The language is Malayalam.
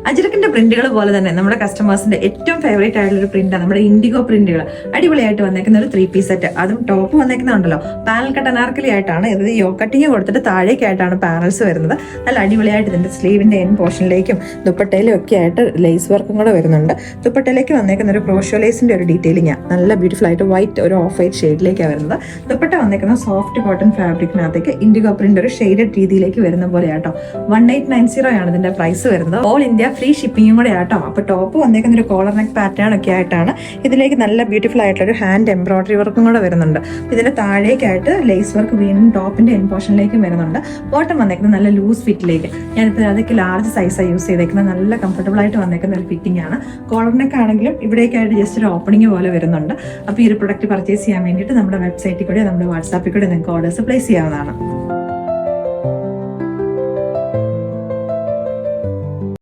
അജ്രക്കിന്റെ പ്രിന്റുകൾ പോലെ തന്നെ നമ്മുടെ കസ്റ്റമേഴ്സിന്റെ ഏറ്റവും ഫേവറേറ്റ് ആയിട്ടുള്ള ഒരു പ്രിന്റാണ് നമ്മുടെ ഇൻഡിഗോ പ്രിന്റുകൾ. അടിപൊളിയായിട്ട് വന്നേക്കുന്ന ഒരു 3 പീസ് സെറ്റ്, അതും ടോപ്പ് വന്നേക്കുന്നുണ്ടല്ലോ പാനൽ കട്ട് അനാർക്കലി ആയിട്ടാണ്. ഇത് യോ കട്ടിങ് കൊടുത്തിട്ട് താഴേക്കായിട്ടാണ് പാനൽസ് വരുന്നത്. നല്ല അടിപൊളിയായിട്ട് ഇതിന്റെ സ്ലീവിന്റെ എൻ പോർഷനിലേക്കും ദുപ്പട്ടയിലും ഒക്കെ ആയിട്ട് ലേസ് വർക്കും കൂടെ വരുന്നുണ്ട്. ദുപ്പട്ടയിലേക്ക് വന്നേക്കുന്ന ഒരു ക്രോഷോ ലേസിന്റെ ഒരു ഡീറ്റെയിലിംഗ് നല്ല ബ്യൂട്ടിഫുൾ ആയിട്ട് വൈറ്റ് ഒരു ഓഫ് വൈറ്റ് ഷെയ്ഡിലേക്കാണ് വരുന്നത്. ദുപ്പട്ട വന്നേക്കുന്ന സോഫ്റ്റ് കോട്ടൺ ഫാബ്രിക്കിനകത്തേക്ക് ഇൻഡിഗോ പ്രിന്റ് ഒരു ഷെയ്ഡഡ് രീതിയിലേക്ക് വരുന്ന പോലെ ആട്ടോ. 1890 ആണ് ഇതിന്റെ പ്രൈസ് വരുന്നത്. ഓൾ ഇന്ത്യ ഫ്രീ ഷിപ്പിംഗും കൂടെ ആട്ടോ. അപ്പൊ ടോപ്പ് വന്നേക്കുന്ന ഒരു കോളർ നെക്ക് പാറ്റേൺ ഒക്കെ ആയിട്ടാണ്. ഇതിലേക്ക് നല്ല ബ്യൂട്ടിഫുൾ ആയിട്ടുള്ള ഒരു ഹാൻഡ് എംബ്രോയിഡറി വർക്കും കൂടെ വരുന്നുണ്ട്. ഇതിന്റെ താഴേക്കായിട്ട് ലേസ് വർക്ക് വീണ്ടും ടോപ്പിന്റെ എൻ പോർഷനിലേക്കും വരുന്നുണ്ട്. ബോട്ടം വന്നേക്കുന്നത് നല്ല ലൂസ് ഫിറ്റിലേക്ക്. ഞാനിപ്പോൾ അതൊക്കെ ലാർജ് സൈസാണ് യൂസ് ചെയ്തേക്കുന്നത്. നല്ല കംഫർട്ടബിൾ ആയിട്ട് വന്നേക്കുന്ന ഒരു ഫിറ്റിംഗ് ആണ്. കോളർ നെക്ക് ആണെങ്കിലും ഇവിടേക്കായിട്ട് ജസ്റ്റ് ഒരു ഓപ്പണിംഗ് പോലെ വരുന്നുണ്ട്. അപ്പോൾ ഈ ഒരു പ്രൊഡക്റ്റ് പർച്ചേസ് ചെയ്യാൻ വേണ്ടിയിട്ട് നമ്മുടെ വെബ്സൈറ്റിൽ കൂടെ നമ്മുടെ വാട്സാപ്പിൽ കൂടെ നിങ്ങൾക്ക് ഓർഡേഴ്സ് പ്ലേസ് ചെയ്യാവുന്നതാണ്.